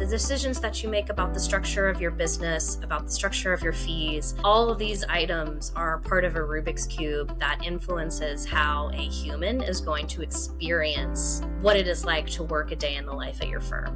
the decisions that you make about the structure of your business, about the structure of your fees. All of these items are part of a Rubik's Cube that influences how a human is going to experience what it is like to work a day in the life at your firm.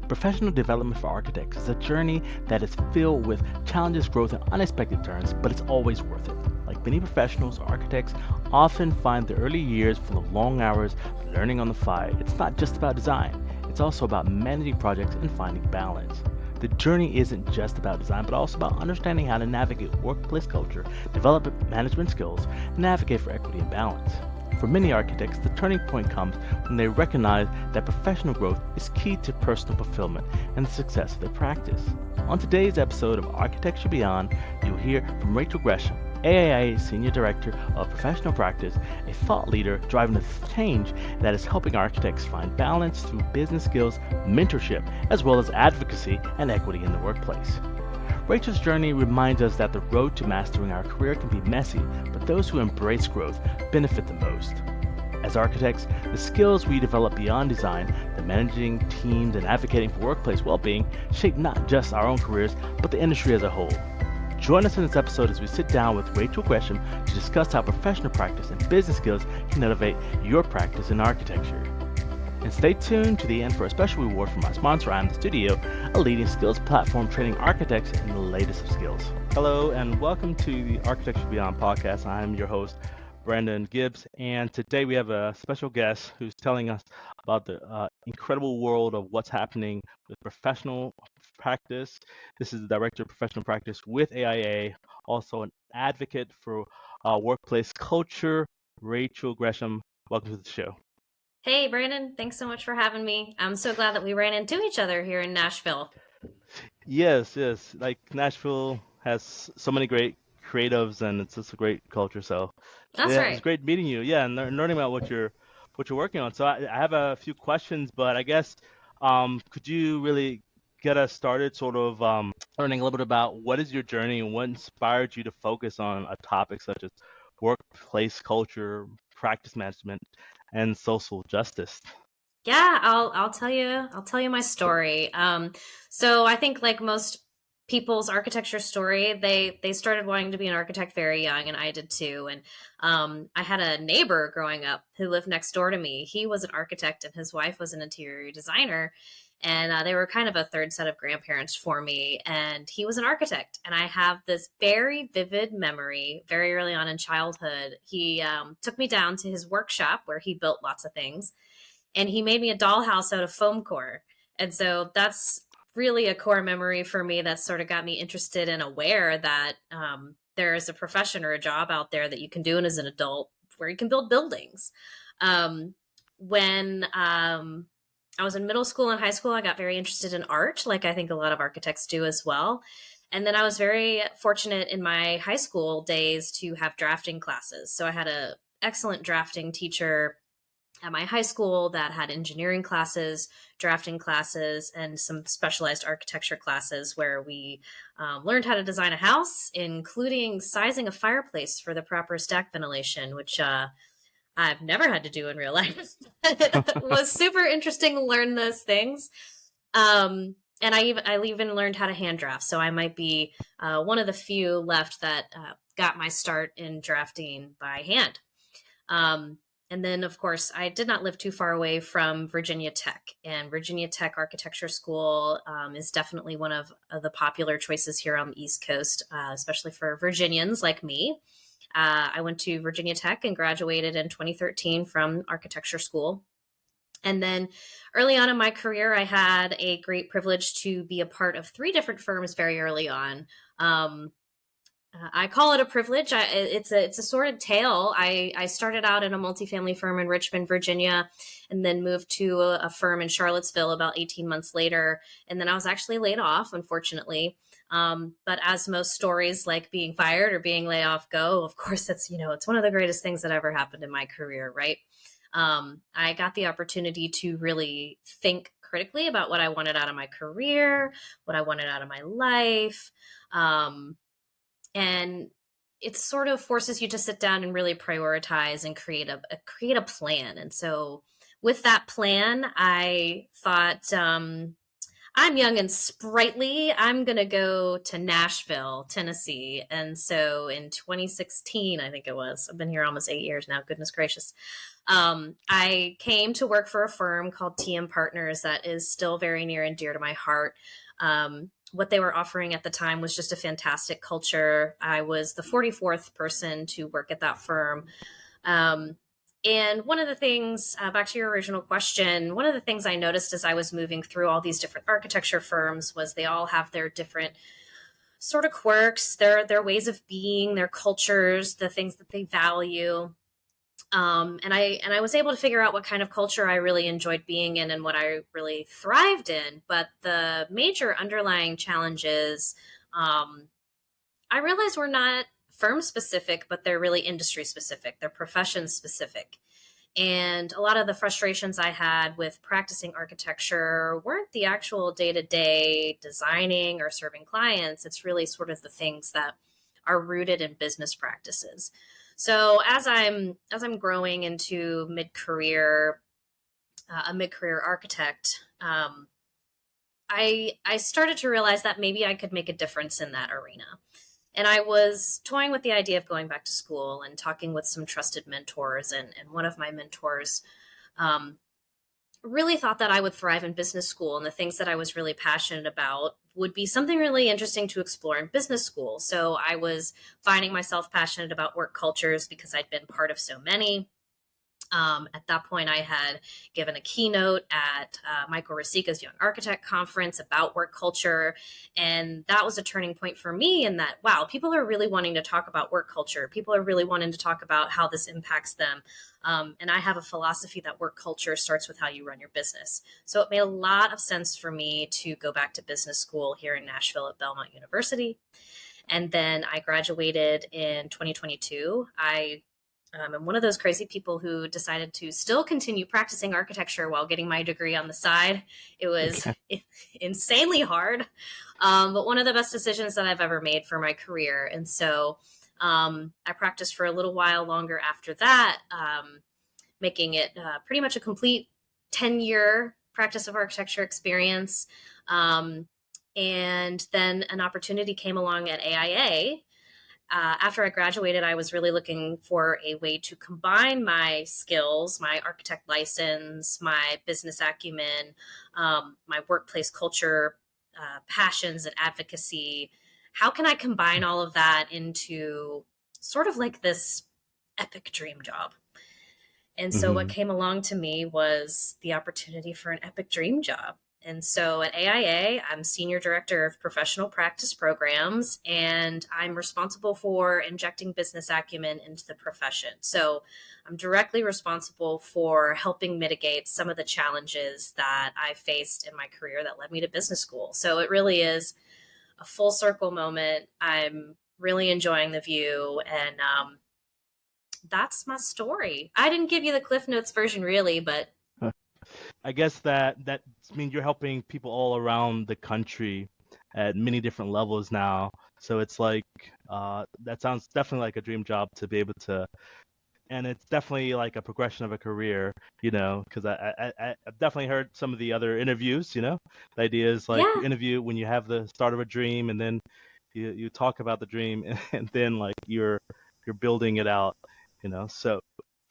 Professional development for architects is a journey that is filled with challenges, growth, and unexpected turns, but it's always worth it. Like many professionals, architects often find the early years full of long hours learning on the fly. It's not just about design, it's also about managing projects and finding balance. The journey isn't just about design, but also about understanding how to navigate workplace culture, develop management skills, and navigate for equity and balance. For many architects, the turning point comes when they recognize that professional growth is key to personal fulfillment and the success of their practice. On today's episode of Architecture Beyond, you'll hear from Rachel Gresham, AIA Senior Director of Professional Practice, a thought leader driving the change that is helping architects find balance through business skills, mentorship, as well as advocacy and equity in the workplace. Rachel's journey reminds us that the road to mastering our career can be messy, but those who embrace growth benefit the most. As architects, the skills we develop beyond design, the managing teams and advocating for workplace well-being, shape not just our own careers, but the industry as a whole. Join us in this episode as we sit down with Rachel Gresham to discuss how professional practice and business skills can elevate your practice in architecture. And stay tuned to the end for a special reward from our sponsor, I Am the Studio, a leading skills platform training architects in the latest of skills. Hello, and welcome to the Architecture Beyond podcast. I am your host, Brandon Gibbs, and today we have a special guest who's telling us about the incredible world of what's happening with professional practice. This is the Director of Professional Practice with AIA, also an advocate for workplace culture, Rachel Gresham. Welcome to the show. Hey, Brandon, thanks so much for having me. I'm so glad that we ran into each other here in Nashville. Yes. Like Nashville has so many great creatives, and it's just a great culture. So That's yeah, right. it's great meeting you. Yeah, and learning about what you're working on. So I have a few questions, but I guess could you really get us started, sort of learning a little bit about what is your journey and what inspired you to focus on a topic such as workplace culture, practice management, and social justice? Yeah, I'll tell you my story. So I think like most people's architecture story, they started wanting to be an architect very young, and I did too. And I had a neighbor growing up who lived next door to me. He was an architect, and his wife was an interior designer. And they were kind of a third set of grandparents for me. And he was an architect. And I have this very vivid memory very early on in childhood. He took me down to his workshop where he built lots of things. And he made me a dollhouse out of foam core. And so that's really a core memory for me that sort of got me interested and aware that there is a profession or a job out there that you can do as an adult where you can build buildings. When I was in middle school and high school, I got very interested in art, like I think a lot of architects do as well. And then I was very fortunate in my high school days to have drafting classes. So I had an excellent drafting teacher at my high school that had engineering classes, drafting classes, and some specialized architecture classes where we learned how to design a house, including sizing a fireplace for the proper stack ventilation, which I've never had to do in real life. It was super interesting to learn those things. And I even learned how to hand draft. So I might be one of the few left that got my start in drafting by hand. And then, of course, I did not live too far away from Virginia Tech, and Virginia Tech Architecture School is definitely one of the popular choices here on the East Coast, especially for Virginians like me. I went to Virginia Tech and graduated in 2013 from architecture school. And then early on in my career, I had a great privilege to be a part of 3 different firms very early on. I call it a privilege. It's a sordid tale. I started out in a multifamily firm in Richmond, Virginia, and then moved to a firm in Charlottesville about 18 months later. And then I was actually laid off, unfortunately. But as most stories like being fired or being laid off go, of course, that's, it's one of the greatest things that ever happened in my career, right? I got the opportunity to really think critically about what I wanted out of my career, what I wanted out of my life. And it sort of forces you to sit down and really prioritize and create a plan. And so with that plan, I thought, I'm young and sprightly. I'm going to go to Nashville, Tennessee. And so in 2016, I think it was, I've been here almost 8 years now, goodness gracious. I came to work for a firm called TM Partners that is still very near and dear to my heart. What they were offering at the time was just a fantastic culture. I was the 44th person to work at that firm. Um, and one of the things, back to your original question, one of the things I noticed as I was moving through all these different architecture firms was they all have their different sort of quirks, their ways of being, their cultures, the things that they value. And I was able to figure out what kind of culture I really enjoyed being in and what I really thrived in. But the major underlying challenges, I realized were not firm specific, but they're really industry specific. They're profession specific. And a lot of the frustrations I had with practicing architecture weren't the actual day to day designing or serving clients. It's really sort of the things that are rooted in business practices. So as I'm growing into mid career, a mid career architect, I started to realize that maybe I could make a difference in that arena. And I was toying with the idea of going back to school and talking with some trusted mentors. And one of my mentors um, really thought that I would thrive in business school. And the things that I was really passionate about would be something really interesting to explore in business school. So I was finding myself passionate about work cultures because I'd been part of so many. At that point, I had given a keynote at Michael Rosica's Young Architect Conference about work culture. And that was a turning point for me in that, wow, people are really wanting to talk about work culture. People are really wanting to talk about how this impacts them. And I have a philosophy that work culture starts with how you run your business. So it made a lot of sense for me to go back to business school here in Nashville at Belmont University. And then I graduated in 2022. I'm one of those crazy people who decided to still continue practicing architecture while getting my degree on the side. It was Okay. insanely hard, but one of the best decisions that I've ever made for my career. And so I practiced for a little while longer after that, making it pretty much a complete 10-year practice of architecture experience. And then an opportunity came along at AIA. After I graduated, I was really looking for a way to combine my skills, my architect license, my business acumen, my workplace culture, passions, and advocacy. How can I combine all of that into sort of like this epic dream job? And so what Hmm. came along to me was the opportunity for an epic dream job. And so at AIA, I'm Senior Director of Professional Practice Programs, and I'm responsible for injecting business acumen into the profession. So I'm directly responsible for helping mitigate some of the challenges that I faced in my career that led me to business school. So it really is a full circle moment. I'm really enjoying the view, and that's my story. I didn't give you the Cliff Notes version, really, but I guess that means you're helping people all around the country at many different levels now. So it's like that sounds definitely like a dream job to be able to, and it's definitely like a progression of a career, because I've definitely heard some of the other interviews. The idea is like you yeah. interview when you have the start of a dream, and then you talk about the dream, and then like you're building it out. So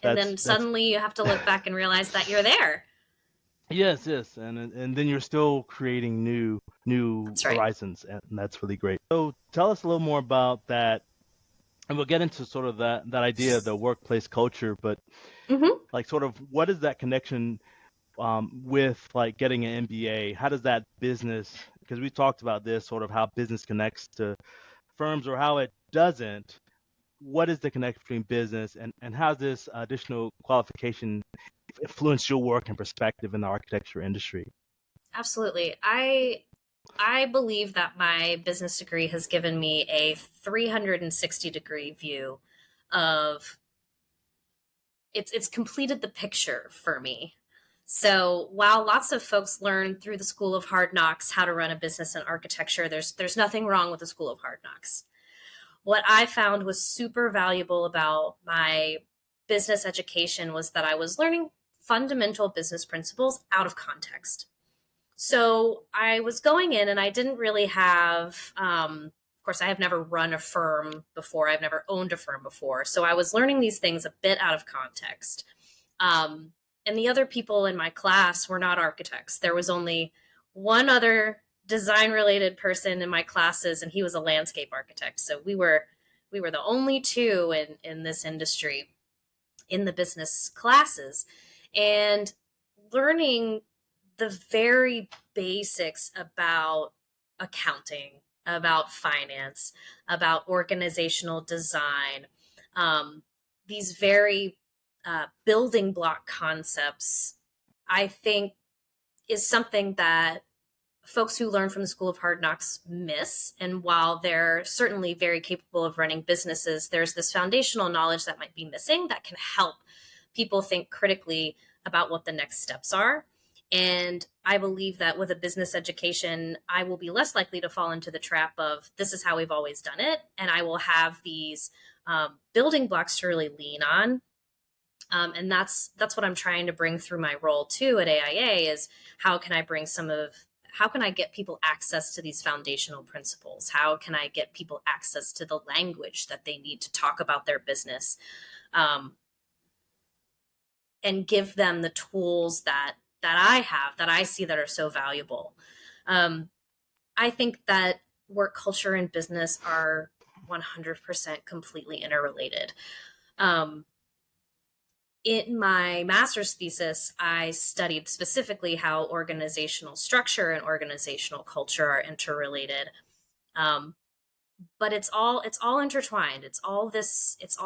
And that's then that's suddenly you have to look back and realize that you're there. yes, yes, and then you're still creating new That's right. horizons, and that's really great. So tell us a little more about that, and we'll get into sort of that idea of the workplace culture, but Hmm. like sort of what is that connection with like getting an MBA? How does that business? Because we talked about this sort of how business connects to firms or how it doesn't. What is the connection between business and how does this additional qualification influence your work and perspective in the architecture industry? Absolutely. I believe that my business degree has given me a 360-degree view of it's completed the picture for me. So while lots of folks learn through the School of Hard Knocks how to run a business in architecture, there's nothing wrong with the School of Hard Knocks. What I found was super valuable about my business education was that I was learning fundamental business principles out of context. So I was going in and I didn't really have, of course, I have never run a firm before. I've never owned a firm before. So I was learning these things a bit out of context. And the other people in my class were not architects. There was only one other design related person in my classes, and he was a landscape architect. So we were the only two in this industry in the business classes, and learning the very basics about accounting, about finance, about organizational design, these very building block concepts, I think, is something that folks who learn from the School of Hard Knocks miss. And while they're certainly very capable of running businesses, there's this foundational knowledge that might be missing that can help people think critically about what the next steps are. And I believe that with a business education, I will be less likely to fall into the trap of this is how we've always done it. And I will have these building blocks to really lean on. And that's what I'm trying to bring through my role too at AIA is how can I get people access to these foundational principles? How can I get people access to the language that they need to talk about their business, and give them the tools that I have, that I see that are so valuable. I think that work culture and business are 100% completely interrelated. In my master's thesis, I studied specifically how organizational structure and organizational culture are interrelated. But it's all intertwined. It's all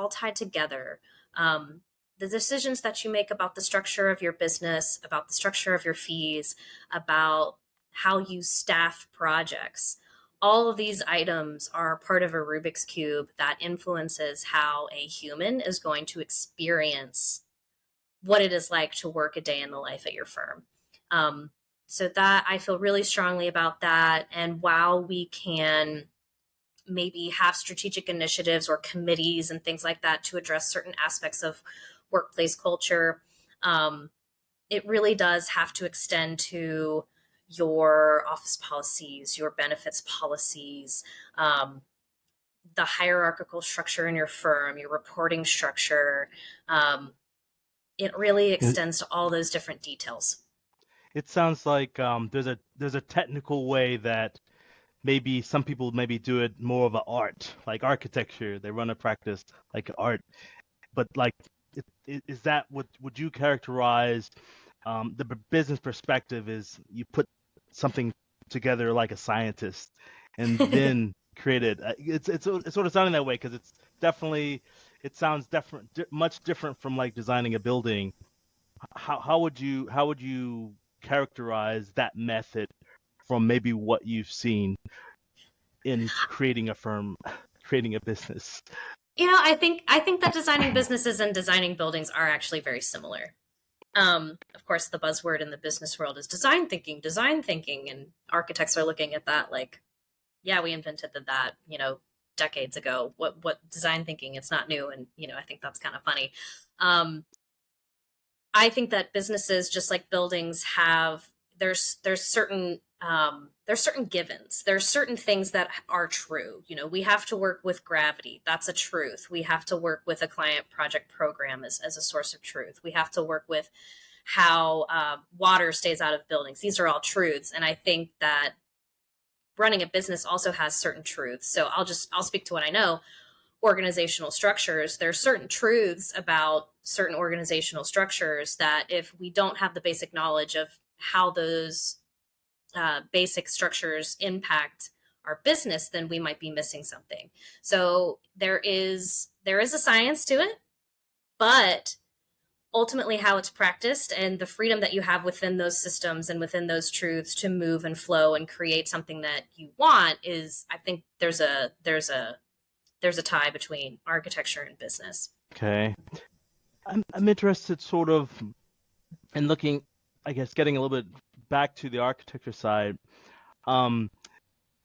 tied together. The decisions that you make about the structure of your business, about the structure of your fees, about how you staff projects, all of these items are part of a Rubik's Cube that influences how a human is going to experience what it is like to work a day in the life at your firm. So that I feel really strongly about that. And while we can maybe have strategic initiatives or committees and things like that to address certain aspects of workplace culture, it really does have to extend to your office policies, your benefits policies, the hierarchical structure in your firm, your reporting structure. It really It, extends to all those different details. it sounds like there's a technical way that maybe some people maybe do it more of an art, like architecture. They run a practice like art, but like, is that what would you characterize the business perspective is you put something together like a scientist and then create it. It's sort of sounding that way because it's definitely it sounds different, much different from like designing a building. How would you characterize that method from maybe what you've seen in creating a firm, creating a business? I think that designing businesses and designing buildings are actually very similar. Of course, the buzzword in the business world is design thinking, and architects are looking at that like, yeah, we invented that, decades ago. What design thinking? It's not new, and I think that's kind of funny. I think that businesses, just like buildings, have there's certain givens. There's certain things that are true. We have to work with gravity. That's a truth. We have to work with a client project program as a source of truth. We have to work with how water stays out of buildings. These are all truths. And I think that running a business also has certain truths. So I'll speak to what I know. Organizational structures, there are certain truths about certain organizational structures that if we don't have the basic knowledge of how those basic structures impact our business, then we might be missing something. So there is a science to it, but ultimately how it's practiced and the freedom that you have within those systems and within those truths to move and flow and create something that you want is, I think there's a tie between architecture and business. Okay, I'm interested sort of in looking, I guess, getting a little bit back to the architecture side. Um,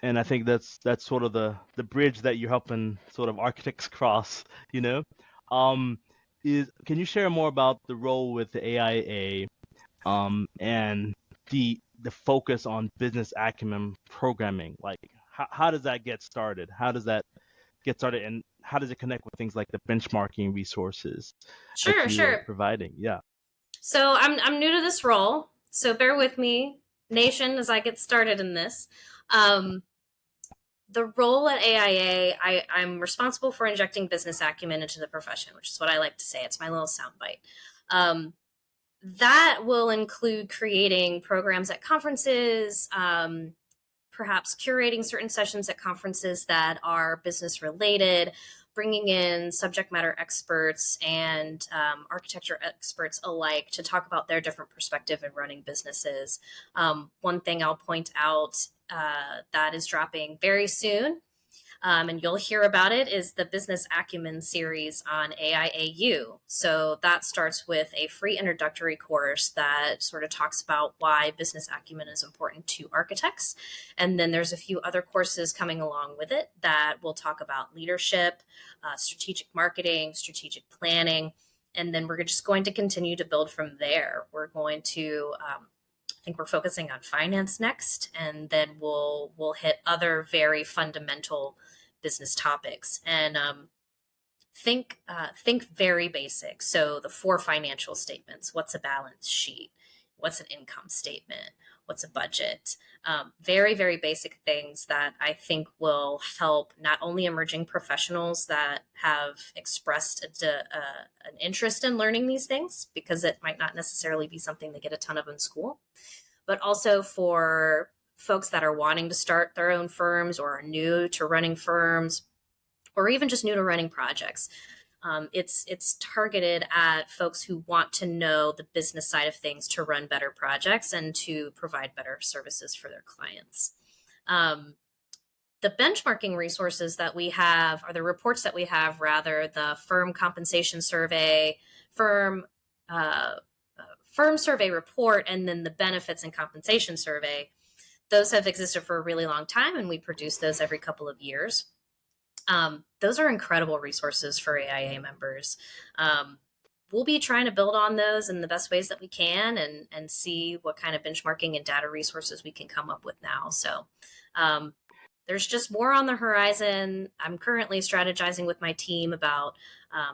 and I think that's sort of the bridge that you're helping sort of architects cross, you know. Um, can you share more about the role with the AIA, and the focus on business acumen programming? Like, how does that get started? How does that get started, and how does it connect with things like the benchmarking resources that Sure, you are sure. providing? Yeah. So I'm new to this role, so bear with me, nation, as I get started in this. Um, the role at AIA, I'm responsible for injecting business acumen into the profession, which is what I like to say. It's my little soundbite. Um, that will include creating programs at conferences, perhaps curating certain sessions at conferences that are business related, bringing in subject matter experts and architecture experts alike to talk about their different perspective in running businesses. One thing I'll point out that is dropping very soon, and you'll hear about it, is the Business Acumen series on AIAU. So that starts with a free introductory course that sort of talks about why business acumen is important to architects. And then there's a few other courses coming along with it that will talk about leadership, strategic marketing, strategic planning. And then we're just going to continue to build from there. We're going to I think we're focusing on finance next, and then we'll hit other very fundamental business topics. And think very basic. So the four financial statements: what's a balance sheet? What's an income statement? What's a budget? Very, very basic things that I think will help not only emerging professionals that have expressed an interest in learning these things, because it might not necessarily be something they get a ton of in school, but also for folks that are wanting to start their own firms or are new to running firms or even just new to running projects. It's targeted at folks who want to know the business side of things to run better projects and to provide better services for their clients. The benchmarking resources that we have, or the reports that we have, rather, the firm compensation survey, firm survey report, and then the benefits and compensation survey, those have existed for a really long time, and we produce those every couple of years. Those are incredible resources for AIA members. We'll be trying to build on those in the best ways that we can, and see what kind of benchmarking and data resources we can come up with now. So there's just more on the horizon. I'm currently strategizing with my team about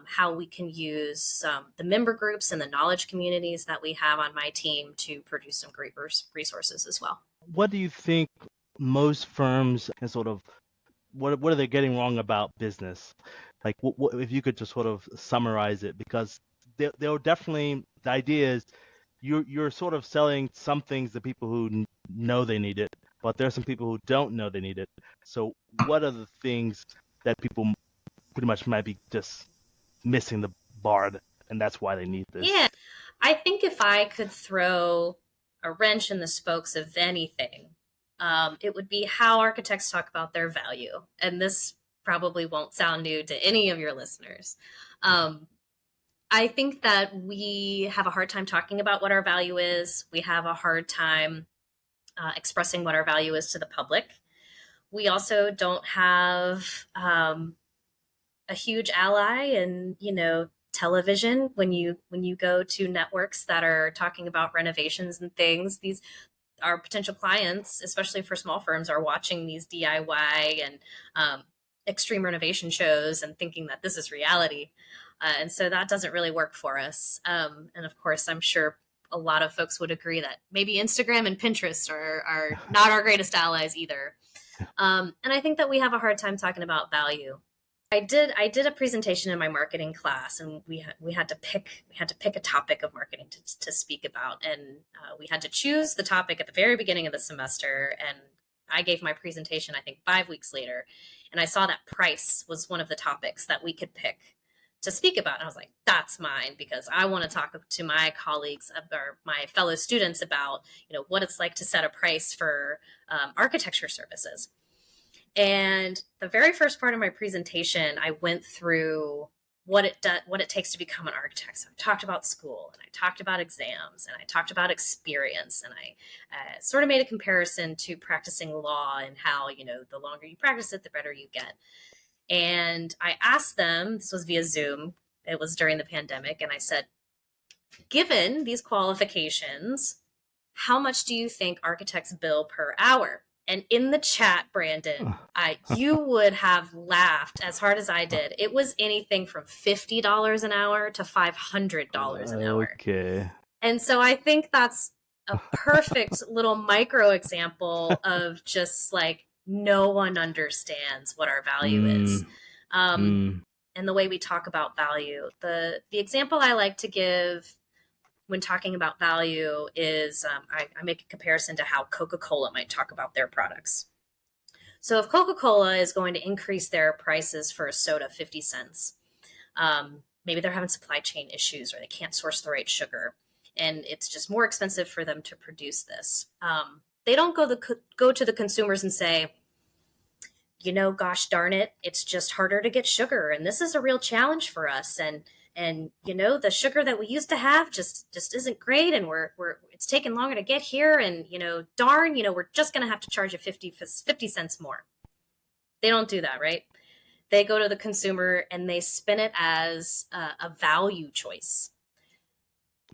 how we can use the member groups and the knowledge communities that we have on my team to produce some great resources as well. What do you think most firms and sort of what are they getting wrong about business? Like, what if you could just sort of summarize it? Because there are definitely, the idea is you're sort of selling some things to people who know they need it, but there are some people who don't know they need it. So what are the things that people pretty much might be just missing the bar, and that's why they need this? Yeah, I think if I could throw a wrench in the spokes of anything, it would be how architects talk about their value. And this probably won't sound new to any of your listeners. I think that we have a hard time talking about what our value is. We have a hard time expressing what our value is to the public. We also don't have a huge ally in, television. When you go to networks that are talking about renovations and things, these our potential clients, especially for small firms, are watching these DIY and extreme renovation shows and thinking that this is reality. And so that doesn't really work for us. And of course, I'm sure a lot of folks would agree that maybe Instagram and Pinterest are not our greatest allies either. And I think that we have a hard time talking about value. I did a presentation in my marketing class, and we had to pick a topic of marketing to speak about, and we had to choose the topic at the very beginning of the semester. And I gave my presentation, I think, 5 weeks later, and I saw that price was one of the topics that we could pick to speak about. And I was like, that's mine, because I want to talk to my colleagues or my fellow students about, what it's like to set a price for architecture services. And the very first part of my presentation, I went through what it takes to become an architect. So I talked about school, and I talked about exams, and I talked about experience, and I sort of made a comparison to practicing law and how, the longer you practice it, the better you get. And I asked them, this was via Zoom, It was during the pandemic. And I said, given these qualifications, how much do you think architects bill per hour? And in the chat, Brandon, you would have laughed as hard as I did. It was anything from $50 an hour to $500 an hour. Okay. And so I think that's a perfect little micro example of just like no one understands what our value is. And the way we talk about value. The example I like to give when talking about value is I make a comparison to how Coca-Cola might talk about their products. So if Coca-Cola is going to increase their prices for a soda 50 cents, maybe they're having supply chain issues or they can't source the right sugar, and it's just more expensive for them to produce this. They don't go to the consumers and say, gosh darn it, it's just harder to get sugar, and this is a real challenge for us. And the sugar that we used to have just isn't great, and we're it's taking longer to get here, and darn, we're just going to have to charge you 50 cents more. They don't do that, right? They go to the consumer and they spin it as a value choice.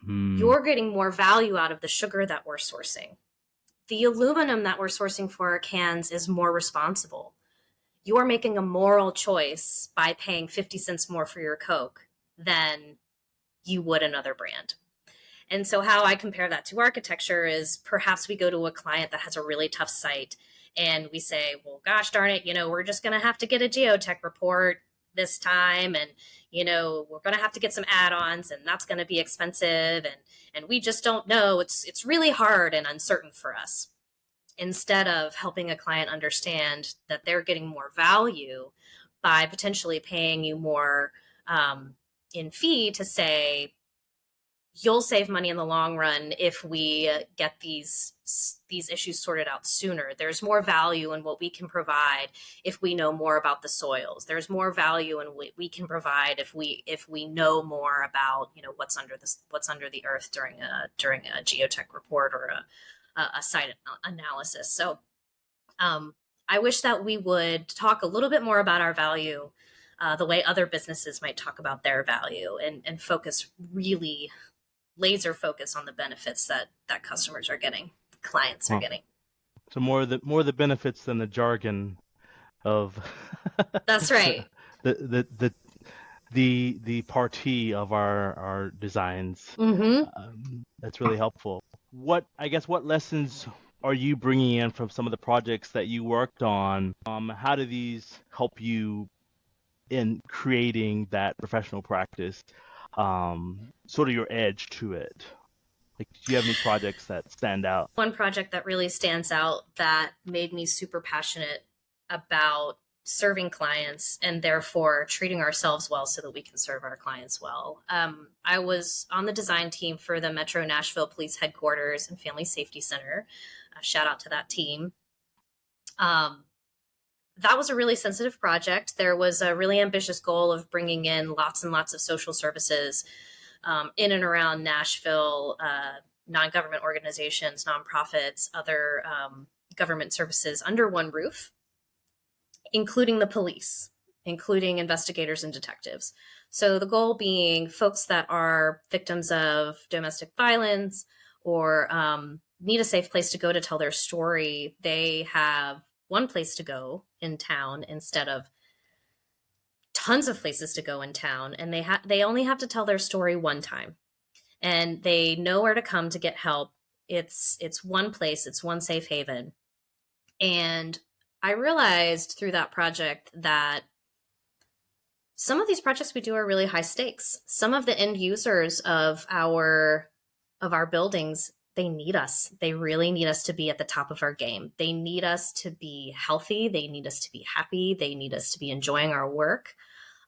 You're getting more value out of the sugar that we're sourcing. The aluminum that we're sourcing for our cans is more responsible. You're making a moral choice by paying 50 cents more for your Coke than you would another brand. And so how I compare that to architecture is perhaps we go to a client that has a really tough site and we say, well, gosh darn it, we're just going to have to get a geotech report this time. And, we're going to have to get some add-ons, and that's going to be expensive. And we just don't know. It's really hard and uncertain for us. Instead of helping a client understand that they're getting more value by potentially paying you more in fee to say, you'll save money in the long run if we get these issues sorted out sooner. There's more value in what we can provide if we know more about the soils. There's more value in what we can provide if we know more about what's under the earth during a geotech report or a site analysis. So I wish that we would talk a little bit more about our value, the way other businesses might talk about their value, and focus really laser focus on the benefits that customers are getting, clients are getting. So more the benefits than the jargon of That's right. the party of our designs. That's really helpful. What lessons are you bringing in from some of the projects that you worked on? How do these help you in creating that professional practice? Sort of your edge to it. Like, do you have any projects that stand out? One project that really stands out that made me super passionate about serving clients and therefore treating ourselves well so that we can serve our clients well. I was on the design team for the Metro Nashville Police Headquarters and Family Safety Center. Shout out to that team. That was a really sensitive project. There was a really ambitious goal of bringing in lots and lots of social services in and around Nashville, non-government organizations, nonprofits, other government services under one roof, including the police, including investigators and detectives. So the goal being folks that are victims of domestic violence or need a safe place to go to tell their story, they have one place to go in town instead of tons of places to go in town, and they only have to tell their story one time, and they know where to come to get help. It's one place, it's one safe haven. And I realized through that project that some of these projects we do are really high stakes. Some of the end users of our buildings, they need us. They really need us to be at the top of our game. They need us to be healthy. They need us to be happy. They need us to be enjoying our work.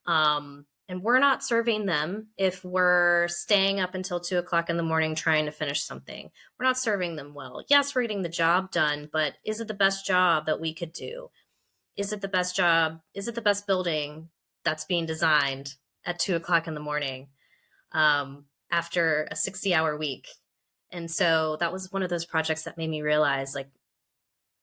And we're not serving them if we're staying up until 2:00 in the morning trying to finish something. We're not serving them well. Yes, we're getting the job done, but is it the best job that we could do? Is it the best job? Is it the best building that's being designed at 2:00 in the morning after a 60-hour week? And so that was one of those projects that made me realize, like,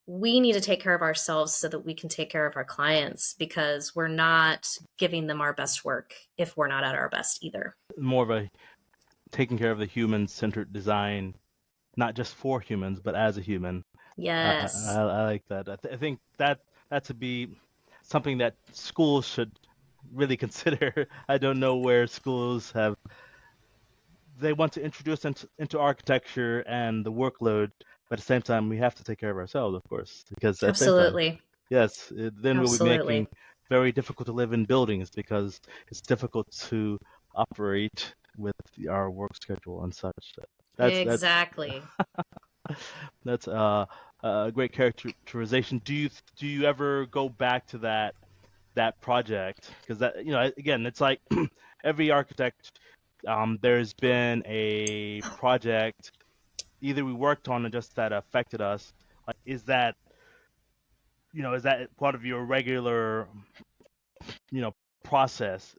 we need to take care of ourselves so that we can take care of our clients, because we're not giving them our best work if we're not at our best either. More of a taking care of the human-centered design, not just for humans, but as a human. Yes, I like that. I think that to be something that schools should really consider. I don't know where schools have they want to introduce into architecture and the workload, but at the same time we have to take care of ourselves, of course, because at the same time, absolutely. yes, then we'll be making Absolutely. very difficult to live in buildings because it's difficult to operate with our work schedule and such. That's Exactly. that's a great characterization. Do you ever go back to that project? Because that again, it's like every architect, there's been a project either we worked on or just that affected us. Like, is that part of your regular you know process?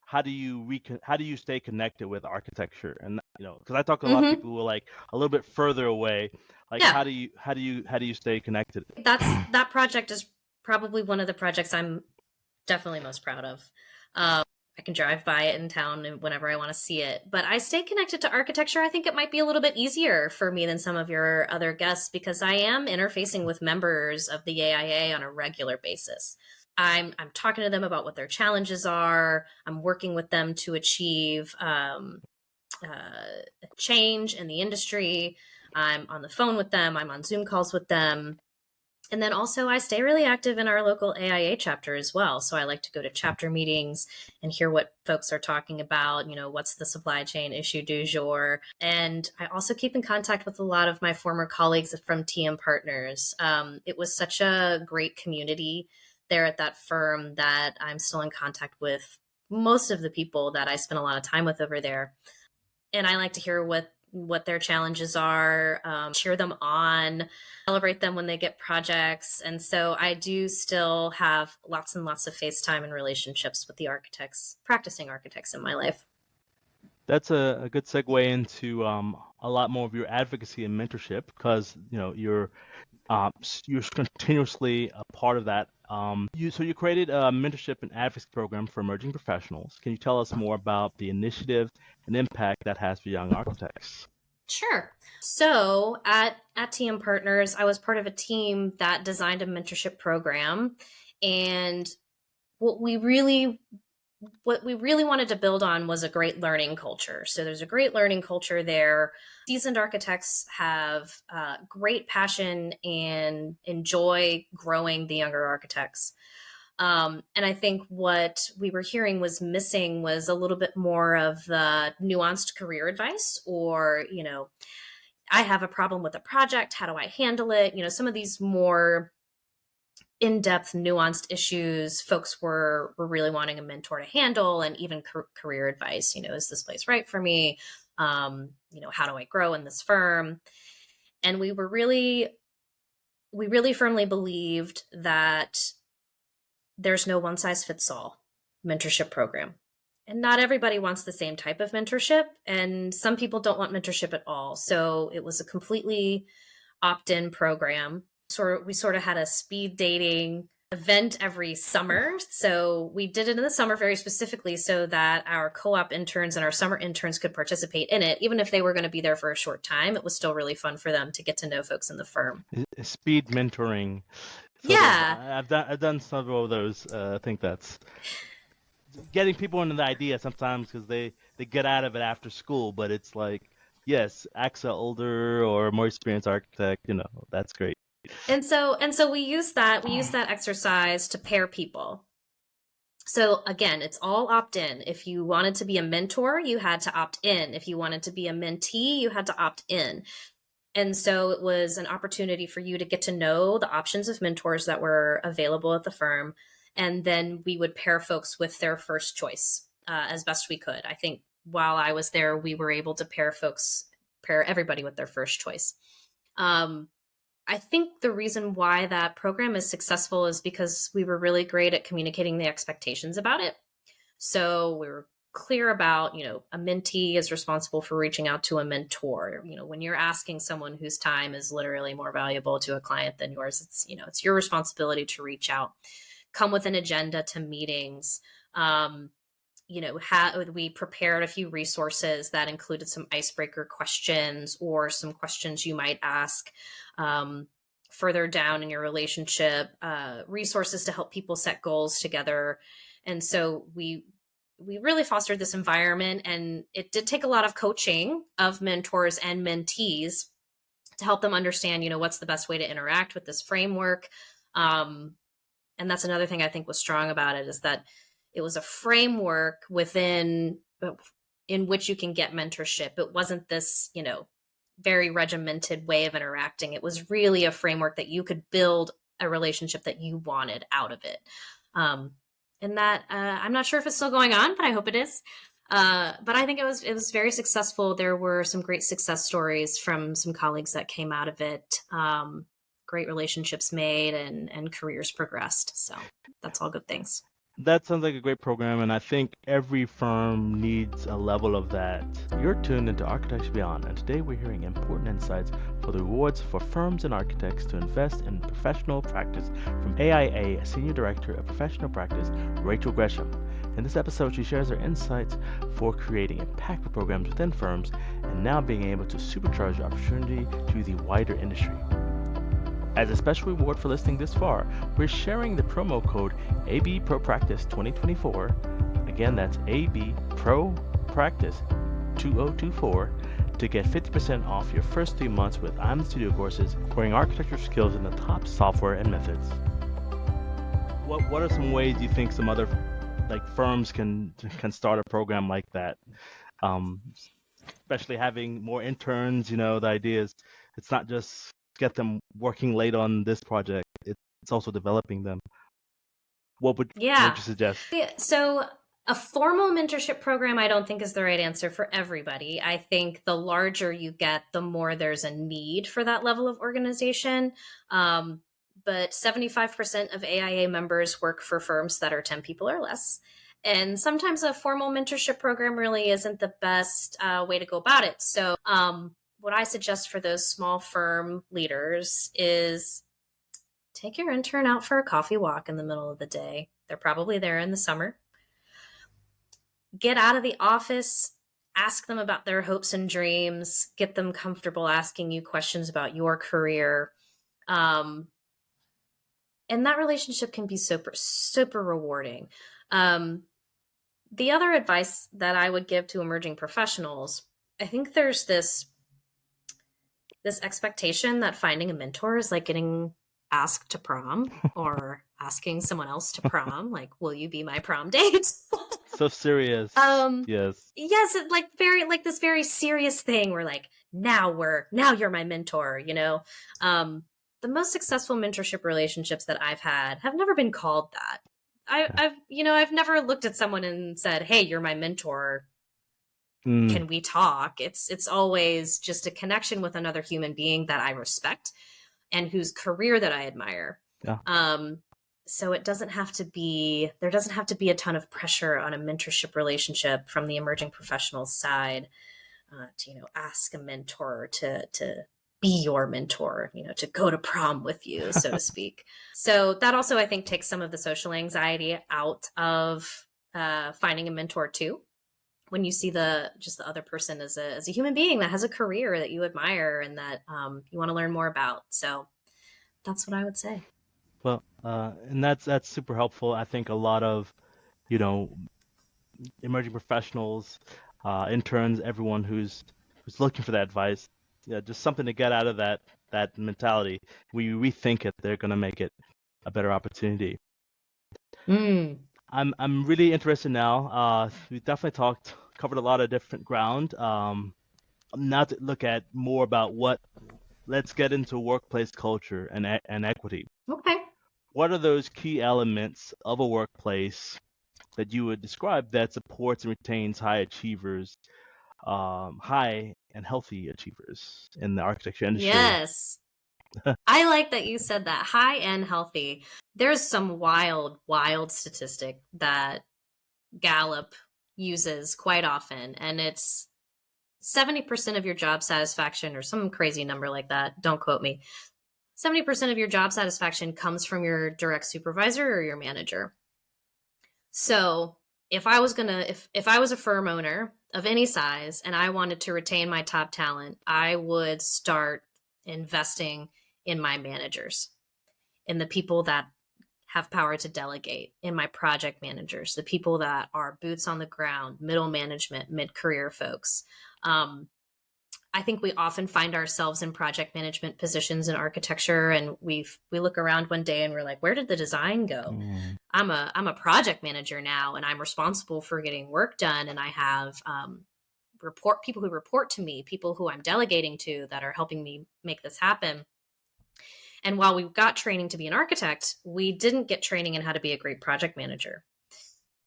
How do you stay connected with architecture? And because I talk to a lot of Hmm. people who are like a little bit further away. Like, Yeah, how do you stay connected? that project is probably one of the projects I'm definitely most proud of. I can drive by it in town whenever I want to see it, but I stay connected to architecture. I think it might be a little bit easier for me than some of your other guests, because I am interfacing with members of the AIA on a regular basis. I'm talking to them about what their challenges are. I'm working with them to achieve change in the industry. I'm on the phone with them. I'm on Zoom calls with them. And then also, I stay really active in our local AIA chapter as well. So I like to go to chapter meetings and hear what folks are talking about. What's the supply chain issue du jour? And I also keep in contact with a lot of my former colleagues from TM Partners. It was such a great community there at that firm that I'm still in contact with most of the people that I spent a lot of time with over there. And I like to hear what their challenges are, cheer them on, celebrate them when they get projects. And so I do still have lots and lots of FaceTime and relationships with the architects, practicing architects in my life. That's a good segue into a lot more of your advocacy and mentorship because you're continuously a part of that. You created a mentorship and advocacy program for emerging professionals. Can you tell us more about the initiative and impact that has for young architects? Sure. So at TM Partners, I was part of a team that designed a mentorship program. And what we really what we really wanted to build on was a great learning culture. So there's a great learning culture there. Seasoned architects have great passion and enjoy growing the younger architects. And I think what we were hearing was missing was a little bit more of the nuanced career advice, or, I have a problem with a project. How do I handle it? Some of these more in-depth nuanced issues folks were really wanting a mentor to handle, and even career advice. Is this place right for me? How do I grow in this firm? And we really firmly believed that there's no one size fits all mentorship program, and not everybody wants the same type of mentorship, and some people don't want mentorship at all. So it was a completely opt-in program. We sort of had a speed dating event every summer. So we did it in the summer very specifically so that our co-op interns and our summer interns could participate in it. Even if they were going to be there for a short time, it was still really fun for them to get to know folks in the firm. Speed mentoring, sort of. Yeah. I've done several of those. I think that's getting people into the idea sometimes because they get out of it after school, but it's like, yes, ask an older or more experienced architect. That's great. And so we use that exercise to pair people. So again, it's all opt-in. If you wanted to be a mentor, you had to opt in. If you wanted to be a mentee, you had to opt in. And so it was an opportunity for you to get to know the options of mentors that were available at the firm. And then we would pair folks with their first choice as best we could. I think while I was there, we were able to pair everybody with their first choice. I think the reason why that program is successful is because we were really great at communicating the expectations about it. So we were clear about, a mentee is responsible for reaching out to a mentor. When you're asking someone whose time is literally more valuable to a client than yours, it's your responsibility to reach out, come with an agenda to meetings. We prepared a few resources that included some icebreaker questions or some questions you might ask further down in your relationship, resources to help people set goals together. And so we really fostered this environment, and it did take a lot of coaching of mentors and mentees to help them understand, what's the best way to interact with this framework. And that's another thing I think was strong about it, is that it was a framework in which you can get mentorship. It wasn't this, very regimented way of interacting. It was really a framework that you could build a relationship that you wanted out of it. And that I'm not sure if it's still going on, but I hope it is. But I think it was very successful. There were some great success stories from some colleagues that came out of it. Great relationships made and careers progressed. So that's all good things. That sounds like a great program, and I think every firm needs a level of that. You're tuned into Architecture Beyond, and today we're hearing important insights for the rewards for firms and architects to invest in professional practice from AIA Senior Director of Professional Practice, Rachel Gresham. In this episode, she shares her insights for creating impactful programs within firms and now being able to supercharge opportunity to the wider industry. As a special reward for listening this far, we're sharing the promo code ABProPractice 2024. Again, that's ABProPractice 2024 to get 50% off your first 3 months with I'm the Studio courses, acquiring architecture skills in the top software and methods. What are some ways you think some other firms can start a program like that? Especially having more interns, the idea is it's not just get them working late on this project. It's also developing them. What would you suggest? So a formal mentorship program, I don't think is the right answer for everybody. I think the larger you get, the more there's a need for that level of organization. But 75% of AIA members work for firms that are 10 people or less. And sometimes a formal mentorship program really isn't the best way to go about it. So what I suggest for those small firm leaders is take your intern out for a coffee walk in the middle of the day. They're probably there in the summer. Get out of the office, ask them about their hopes and dreams, get them comfortable asking you questions about your career. And that relationship can be super, super rewarding. The other advice that I would give to emerging professionals, I think there's this expectation that finding a mentor is like getting asked to prom or asking someone else to prom. Like, will you be my prom date? So serious. Yes. Yes, it's this very serious thing where now you're my mentor, The most successful mentorship relationships that I've had have never been called that. I've never looked at someone and said, "Hey, you're my mentor. Can we talk?" It's always just a connection with another human being that I respect and whose career that I admire. Yeah. So there doesn't have to be a ton of pressure on a mentorship relationship from the emerging professionals side to ask a mentor to be your mentor, to go to prom with you, so to speak. So that also, I think, takes some of the social anxiety out of finding a mentor too. When you see the other person as a human being that has a career that you admire and that you want to learn more about. So that's what I would say. Well, and that's super helpful. I think a lot of, emerging professionals, interns, everyone who's looking for that advice, just something to get out of that mentality. We rethink it, they're going to make it a better opportunity. I'm really interested now. We definitely covered a lot of different ground. Now to look at more about let's get into workplace culture and equity. Okay. What are those key elements of a workplace that you would describe that supports and retains high achievers, high and healthy achievers in the architecture industry? Yes. I like that you said that, high and healthy. There's some wild statistic that Gallup uses quite often, and it's 70% of your job satisfaction, or some crazy number like that. Don't quote me. 70% of your job satisfaction comes from your direct supervisor or your manager. So if I was a firm owner of any size and I wanted to retain my top talent, I would start investing in my managers, in the people that have power to delegate, in my project managers, the people that are boots on the ground, middle management, mid-career folks. I think we often find ourselves in project management positions in architecture, and we look around one day and we're like, where did the design go? Mm. I'm a project manager now, and I'm responsible for getting work done, and I have people who report to me, people who I'm delegating to that are helping me make this happen. And while we got training to be an architect, we didn't get training in how to be a great project manager.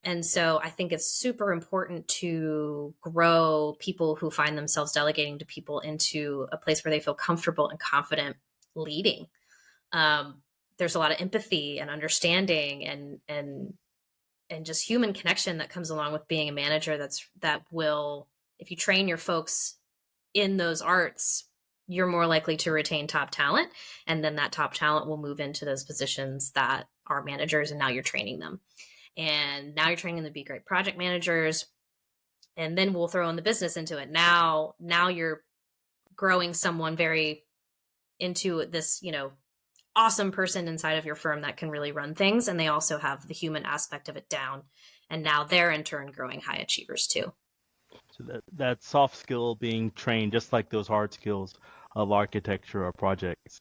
And so I think it's super important to grow people who find themselves delegating to people into a place where they feel comfortable and confident leading. There's a lot of empathy and understanding and just human connection that comes along with being a manager. That will, if you train your folks in those arts, you're more likely to retain top talent. And then that top talent will move into those positions that are managers, and now you're training them. And now you're training them to be great project managers. And then we'll throw in the business into it. Now you're growing someone very into this, awesome person inside of your firm that can really run things. And they also have the human aspect of it down. And now they're in turn growing high achievers too. So that soft skill being trained, just like those hard skills of architecture or projects,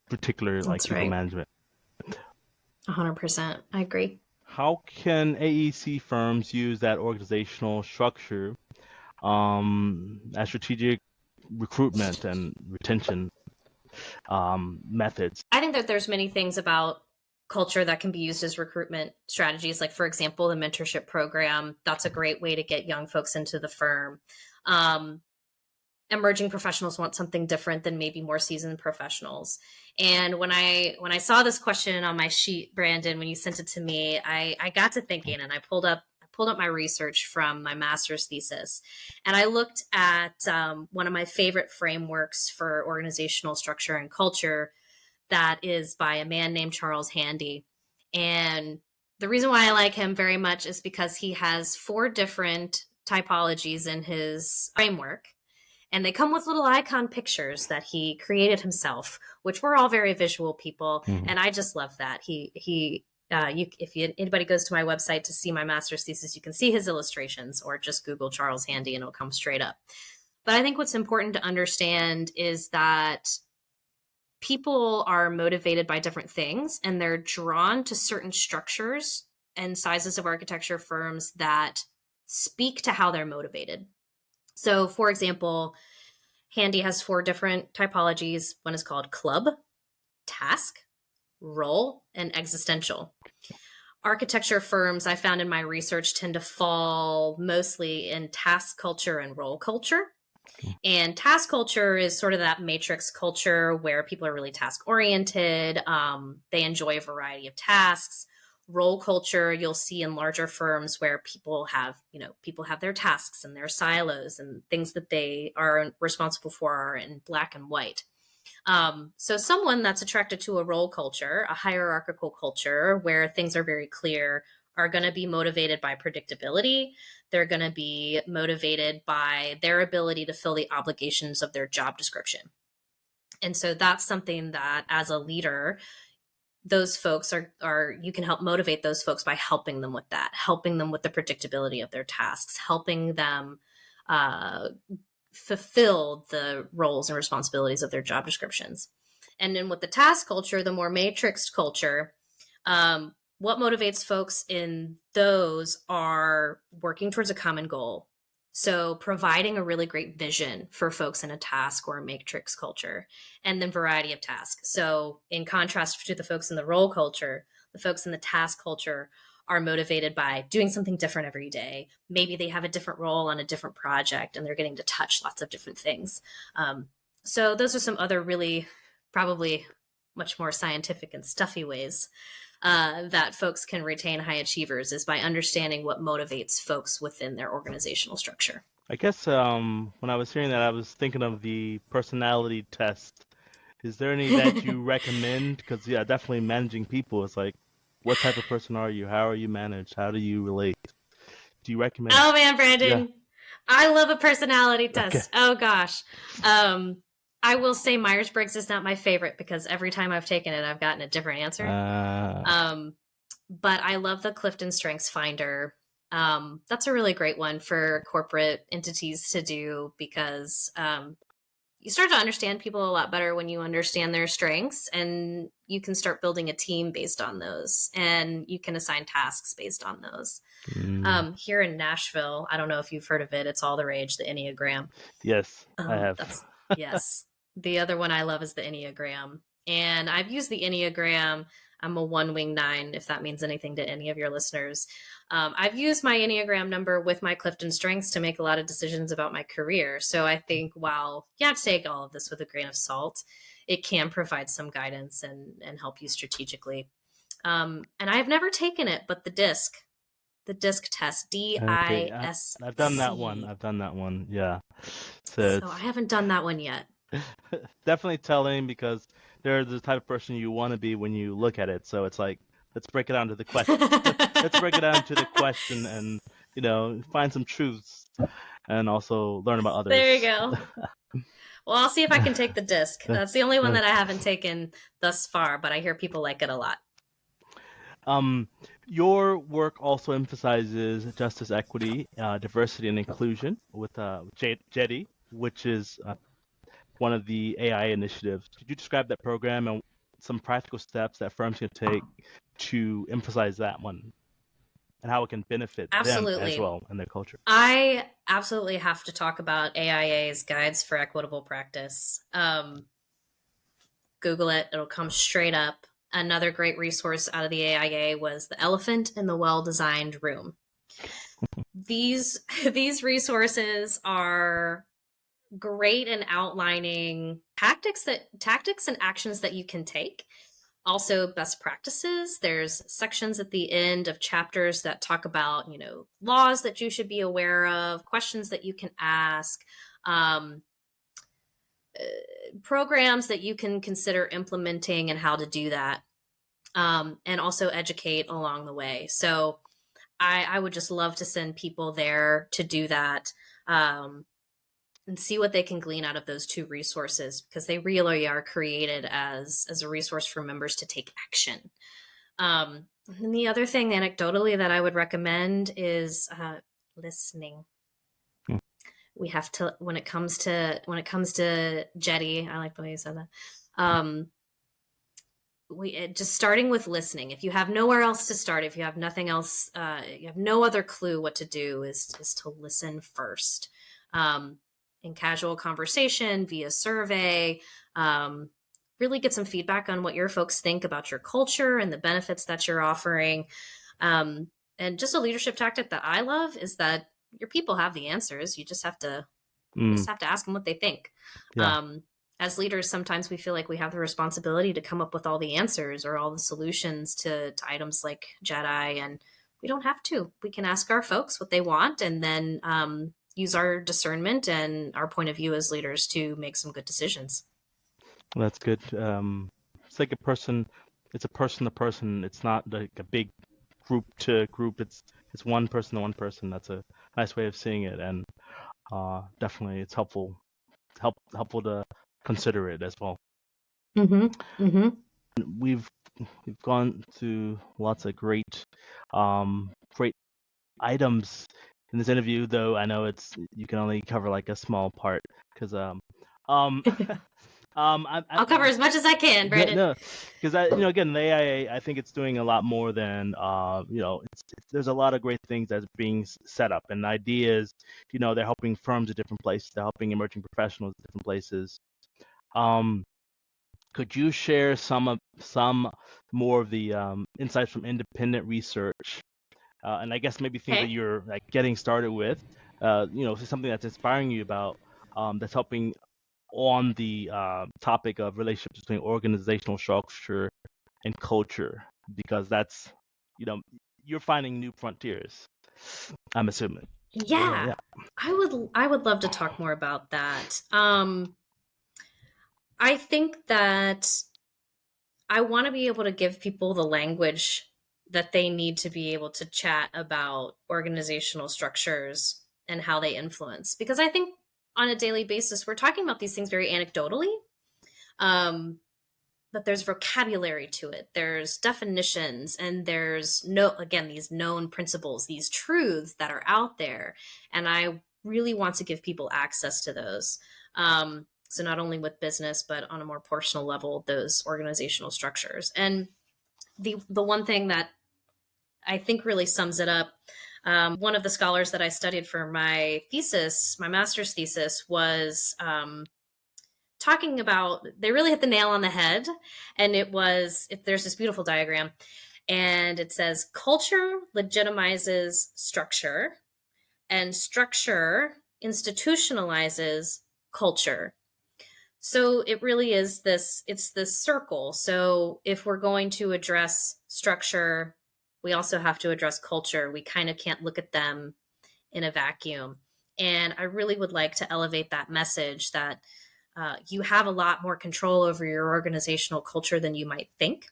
particularly like people management. 100%. I agree. How can AEC firms use that organizational structure as strategic recruitment and retention methods? I think that there's many things about culture that can be used as recruitment strategies. Like, for example, the mentorship program. That's a great way to get young folks into the firm. Emerging professionals want something different than maybe more seasoned professionals. And when I saw this question on my sheet, Brandon, when you sent it to me, I got to thinking, and I pulled up my research from my master's thesis, and I looked at one of my favorite frameworks for organizational structure and culture, that is by a man named Charles Handy. And the reason why I like him very much is because he has 4 different typologies in his framework. And they come with little icon pictures that he created himself, which we're all very visual people. Mm-hmm. And I just love that. Anybody goes to my website to see my master's thesis, you can see his illustrations, or just Google Charles Handy and it'll come straight up. But I think what's important to understand is that people are motivated by different things, and they're drawn to certain structures and sizes of architecture firms that speak to how they're motivated. So, for example, Handy has 4 different typologies. One is called club, task, role, and existential. Architecture firms, I found in my research, tend to fall mostly in task culture and role culture. And task culture is sort of that matrix culture where people are really task oriented. They enjoy a variety of tasks. Role culture, you'll see in larger firms where people have their tasks and their silos, and things that they are responsible for are in black and white. So someone that's attracted to a role culture, a hierarchical culture where things are very clear, are going to be motivated by predictability. They're going to be motivated by their ability to fill the obligations of their job description. And so that's something that, as a leader, those folks are you can help motivate those folks by helping them with that, helping them with the predictability of their tasks, helping them fulfill the roles and responsibilities of their job descriptions. And then with the task culture, the more matrixed culture, what motivates folks in those are working towards a common goal. So providing a really great vision for folks in a task or a matrix culture, and then variety of tasks. So in contrast to the folks in the role culture, the folks in the task culture are motivated by doing something different every day. Maybe they have a different role on a different project and they're getting to touch lots of different things. So those are some other really probably much more scientific and stuffy ways that folks can retain high achievers is by understanding what motivates folks within their organizational structure. I guess when I was hearing that, I was thinking of the personality test. Is there any that you recommend? Because yeah, definitely managing people is like, what type of person are you? How are you managed? How do you relate? Do you recommend? Oh man, Yeah. Brandon, I love a personality Okay. test. Oh gosh. I will say Myers-Briggs is not my favorite because every time I've taken it, I've gotten a different answer. Uh, But I love the Clifton Strengths Finder. That's a really great one for corporate entities to do because you start to understand people a lot better when you understand their strengths, and you can start building a team based on those, and you can assign tasks based on those. Here in Nashville, I don't know if you've heard of it. It's all the rage, the Enneagram. yes, I have. That's yes. The other one I love is the Enneagram, and I've used the Enneagram. I'm a 1-wing 9, if that means anything to any of your listeners. I've used my Enneagram number with my Clifton Strengths to make a lot of decisions about my career. So I think while you have to take all of this with a grain of salt, it can provide some guidance and help you strategically. And I've never taken it, but the DISC test, Okay, DISC. I've done that one. I've done that one. Yeah. So So I haven't done that one yet. definitely telling because they're the type of person you want to be when you look at it. So it's like, let's break it down to the question. Let's break it down to the question and, find some truths and also learn about others. There you go. Well, I'll see if I can take the DISC. That's the only one that I haven't taken thus far, but I hear people like it a lot. Your work also emphasizes justice, equity, diversity, and inclusion with JEDI, which is one of the AI initiatives. Could you describe that program and some practical steps that firms can take to emphasize that one and how it can benefit them as well in their culture? I absolutely have to talk about AIA's Guides for Equitable Practice. Google it. It'll come straight up. Another great resource out of the AIA was The Elephant in the Well-Designed Room. These resources are great in outlining tactics and actions that you can take. Also, best practices. There's sections at the end of chapters that talk about, laws that you should be aware of, questions that you can ask, programs that you can consider implementing and how to do that, and also educate along the way. So I would just love to send people there to do that and see what they can glean out of those two resources, because they really are created as a resource for members to take action. And the other thing anecdotally that I would recommend is listening. We have to, when it comes to JEDI, I like the way you said that. Just starting with listening. If you have nowhere else to start, if you have nothing else, you have no other clue what to do, is to listen first. In casual conversation, via survey, really get some feedback on what your folks think about your culture and the benefits that you're offering. And just a leadership tactic that I love is that your people have the answers. You just have to ask them what they think. Yeah. As leaders, sometimes we feel like we have the responsibility to come up with all the answers or all the solutions to items like JEDI, and we don't have to. We can ask our folks what they want, and then use our discernment and our point of view as leaders to make some good decisions. That's good. It's like it's a person to person. It's not like a big group to group. It's one person to one person. That's a nice way of seeing it, and definitely it's helpful to consider it as well. We've gone through lots of great items in this interview, though I know you can only cover like a small part because I'll cover as much as I can, Brandon. No, because again, the AIA, I think it's doing a lot more than there's a lot of great things that's being set up and ideas. They're helping firms at different places. They're helping emerging professionals at different places. Could you share some more of the insights from independent research, and I guess maybe things that you're like getting started with, something that's inspiring you about, that's helping on the topic of relationships between organizational structure and culture, because that's, you know, you're finding new frontiers, I'm assuming. So yeah, Yeah. yeah. I would love to talk more about that. I think that I want to be able to give people the language that they need to be able to chat about organizational structures and how they influence. Because I think on a daily basis, we're talking about these things very anecdotally, um, but there's vocabulary to it. There's definitions, and there's again, these known principles, these truths that are out there. And I really want to give people access to those. So not only with business, but on a more personal level, those organizational structures. And the one thing that I think really sums it up, one of the scholars that I studied for my thesis, my master's thesis, was talking about, they really hit the nail on the head. And there's this beautiful diagram, and it says culture legitimizes structure, and structure institutionalizes culture. So it really is it's this circle. So if we're going to address structure, we also have to address culture. We kind of can't look at them in a vacuum. And I really would like to elevate that message that you have a lot more control over your organizational culture than you might think,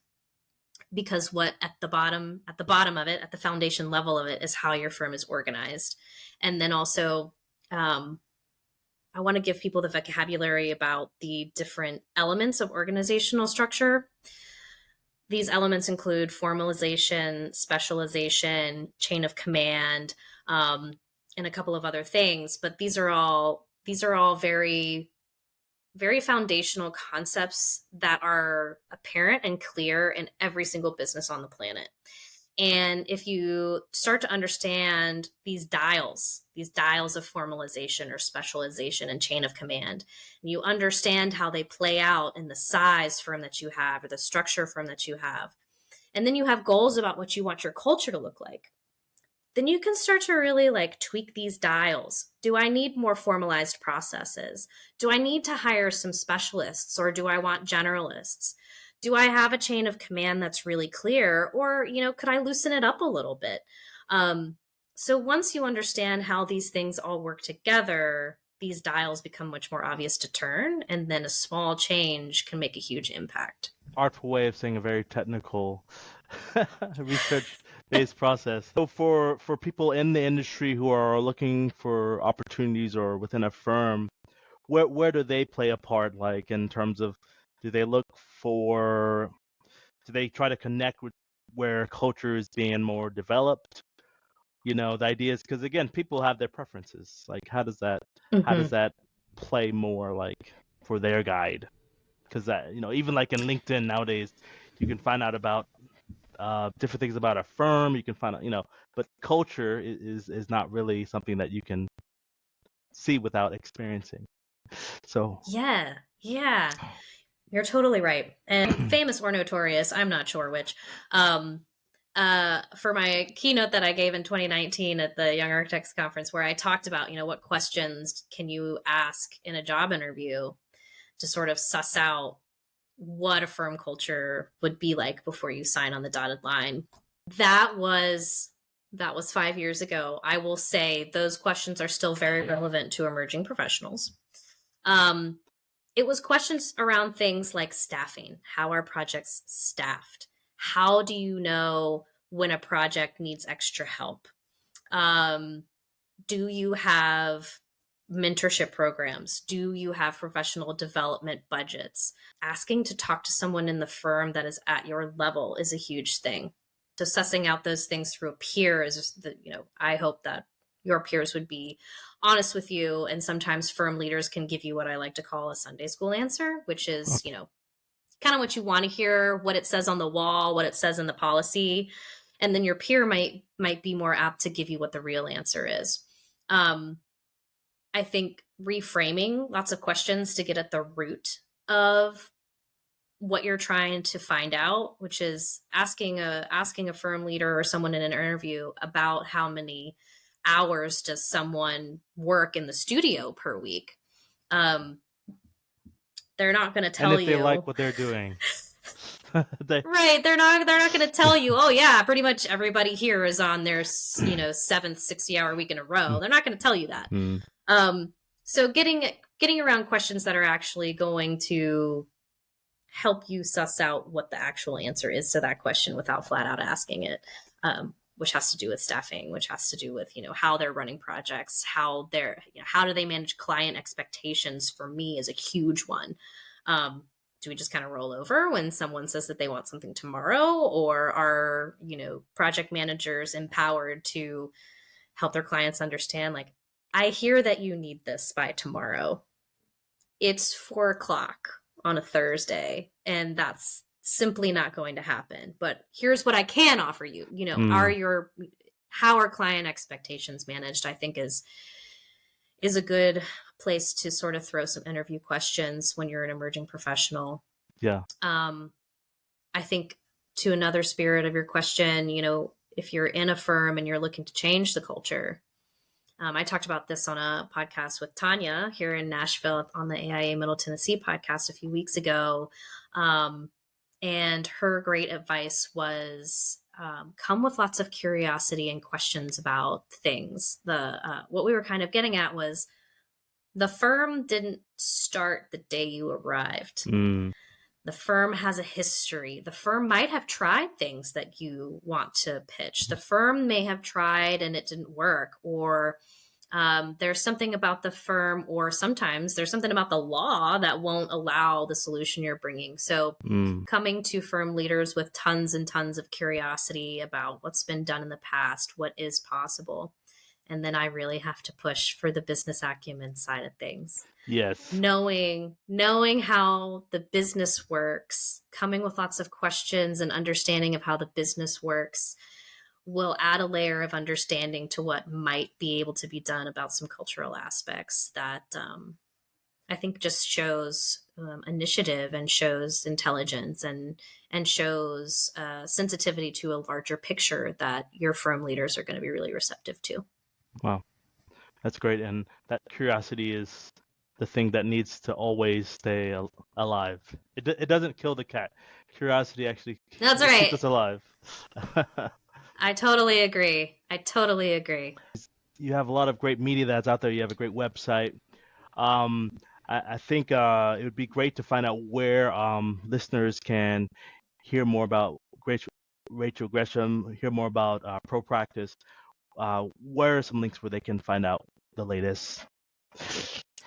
because what at the bottom of it, at the foundation level of it, is how your firm is organized. And then also, I want to give people the vocabulary about the different elements of organizational structure. These elements include formalization, specialization, chain of command, and a couple of other things. But these are all very, very foundational concepts that are apparent and clear in every single business on the planet. And if you start to understand these dials of formalization or specialization and chain of command, and you understand how they play out in the size firm that you have or the structure firm that you have, and then you have goals about what you want your culture to look like, then you can start to really tweak these dials. Do I need more formalized processes? Do I need to hire some specialists, or do I want generalists? Do I have a chain of command that's really clear, or could I loosen it up a little bit? So once you understand how these things all work together, these dials become much more obvious to turn, and then a small change can make a huge impact. Artful way of saying a very technical research-based process. So for people in the industry who are looking for opportunities or within a firm, where do they play a part, like in terms of, do they try to connect with where culture is being more developed? The idea is, because again, people have their preferences. Like, how does Mm-hmm. that play more like for their guide? Because that, even like in LinkedIn nowadays, you can find out about different things about a firm. You can find out, but culture is not really something that you can see without experiencing. So Yeah, yeah. You're totally right. And famous or notorious, I'm not sure which. Um, for my keynote that I gave in 2019 at the Young Architects Conference, where I talked about, what questions can you ask in a job interview to sort of suss out what a firm culture would be like before you sign on the dotted line. That was 5 years ago. I will say those questions are still very relevant to emerging professionals. Um, it was questions around things like staffing. How are projects staffed? How do you know when a project needs extra help? Um, do you have mentorship programs? Do you have professional development budgets? Asking to talk to someone in the firm that is at your level is a huge thing. So sussing out those things through a peer is just I hope that your peers would be honest with you. And sometimes firm leaders can give you what I like to call a Sunday school answer, which is, kind of what you want to hear, what it says on the wall, what it says in the policy. And then your peer might be more apt to give you what the real answer is. I think reframing lots of questions to get at the root of what you're trying to find out, which is asking a firm leader or someone in an interview about how many hours does someone work in the studio per week. They're not going to And tell if they like you. what they're doing, Right. They're not going to tell you, oh yeah, pretty much everybody here is on their, seventh 60-hour week in a row. They're not going to tell you that. Mm. So getting around questions that are actually going to help you suss out what the actual answer is to that question without flat out asking it, which has to do with staffing, which has to do with, how they're running projects, how do they manage client expectations, for me, is a huge one. Do we just kind of roll over when someone says that they want something tomorrow, or are, project managers empowered to help their clients understand, like, I hear that you need this by tomorrow. It's 4:00 on a Thursday, and that's simply not going to happen. But here's what I can offer you. How are client expectations managed, I think is a good place to sort of throw some interview questions when you're an emerging professional. Yeah. I think, to another spirit of your question, if you're in a firm and you're looking to change the culture, I talked about this on a podcast with Tanya here in Nashville on the AIA Middle Tennessee podcast a few weeks ago. And her great advice was, come with lots of curiosity and questions about things. What we were kind of getting at was, the firm didn't start the day you arrived. The firm has a history. The firm might have tried things that you want to pitch. The firm may have tried and it didn't work, or there's something about the firm, or sometimes there's something about the law that won't allow the solution you're bringing. So coming to firm leaders with tons and tons of curiosity about what's been done in the past, what is possible. And then I really have to push for the business acumen side of things. Yes. Knowing how the business works, coming with lots of questions and understanding of how the business works will add a layer of understanding to what might be able to be done about some cultural aspects that I think just shows initiative, and shows intelligence, and shows sensitivity to a larger picture that your firm leaders are going to be really receptive to. Wow. That's great. And that curiosity is the thing that needs to always stay alive. It doesn't kill the cat. Curiosity actually That's right. keeps us alive. I totally agree. You have a lot of great media that's out there. You have a great website. I think it would be great to find out where listeners can hear more about Rachel Gresham, hear more about Pro Practice. Where are some links where they can find out the latest?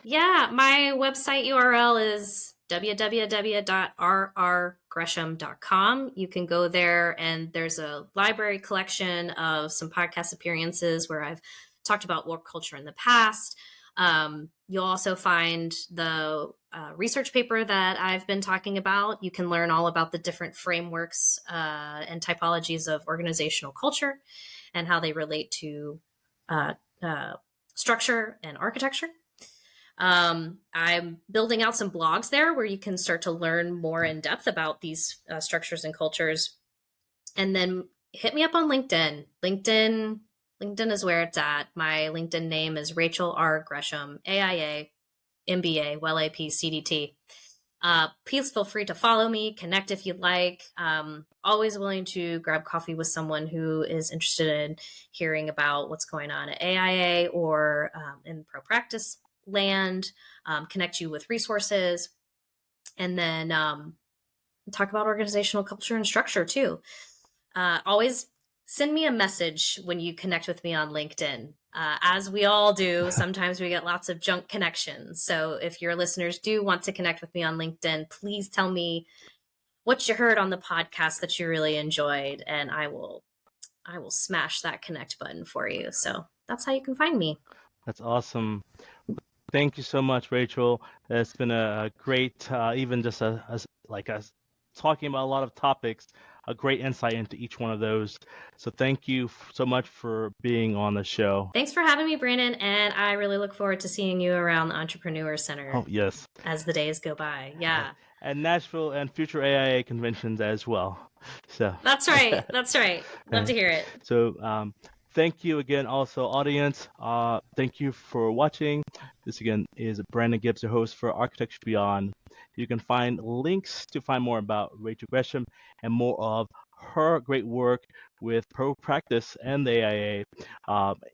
Yeah, my website URL is www.rrgresham.com. You can go there, and there's a library collection of some podcast appearances where I've talked about work culture in the past. You'll also find the research paper that I've been talking about. You can learn all about the different frameworks and typologies of organizational culture and how they relate to structure and architecture. I'm building out some blogs there where you can start to learn more in depth about these structures and cultures. And then hit me up on LinkedIn. LinkedIn is where it's at. My LinkedIn name is Rachel R. Gresham, AIA, MBA, WellAP, CDT. Please feel free to follow me, connect if you'd like. Always willing to grab coffee with someone who is interested in hearing about what's going on at AIA or in pro practice land, connect you with resources, and then talk about organizational culture and structure too. Always send me a message when you connect with me on LinkedIn. As we all do, sometimes we get lots of junk connections. So if your listeners do want to connect with me on LinkedIn, please tell me what you heard on the podcast that you really enjoyed, and I will smash that connect button for you. So that's how you can find me. That's awesome. Thank you so much, Rachel. It's been a great, even just talking about a lot of topics, a great insight into each one of those. So thank you so much for being on the show. Thanks for having me, Brandon. And I really look forward to seeing you around the Entrepreneur Center. Oh, yes. As the days go by. Yeah. And Nashville and future AIA conventions as well. So That's right. Love to hear it. So thank you again, also audience. Thank you for watching. This again is Brandon Gibbs, your host for Architecture Beyond. You can find links to find more about Rachel Gresham and more of her great work with Pro Practice and the AIA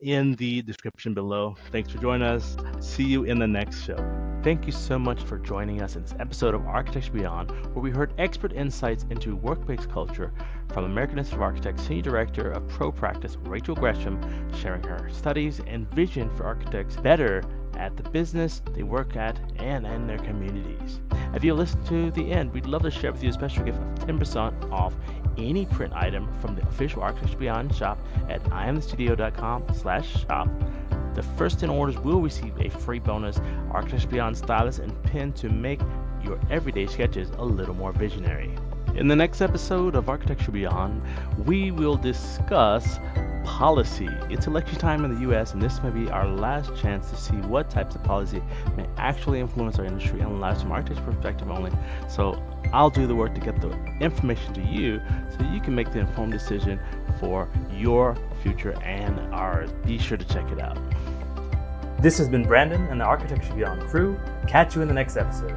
in the description below. Thanks for joining us. See you in the next show. Thank you so much for joining us in this episode of Architecture Beyond, where we heard expert insights into workplace culture from American Institute of Architects Senior Director of Pro Practice, Rachel Gresham, sharing her studies and vision for architects better at the business they work at and in their communities. If you listen to the end, we'd love to share with you a special gift of 10% off any print item from the official Architecture Beyond shop at imthestudio.com/shop. The first 10 orders will receive a free bonus Architecture Beyond stylus and pen to make your everyday sketches a little more visionary. In the next episode of Architecture Beyond, we will discuss policy. It's election time in the U.S., and this may be our last chance to see what types of policy may actually influence our industry and lives from architect's perspective only. So I'll do the work to get the information to you so you can make the informed decision for your future and ours. Be sure to check it out. This has been Brandon and the Architecture Beyond crew. Catch you in the next episode.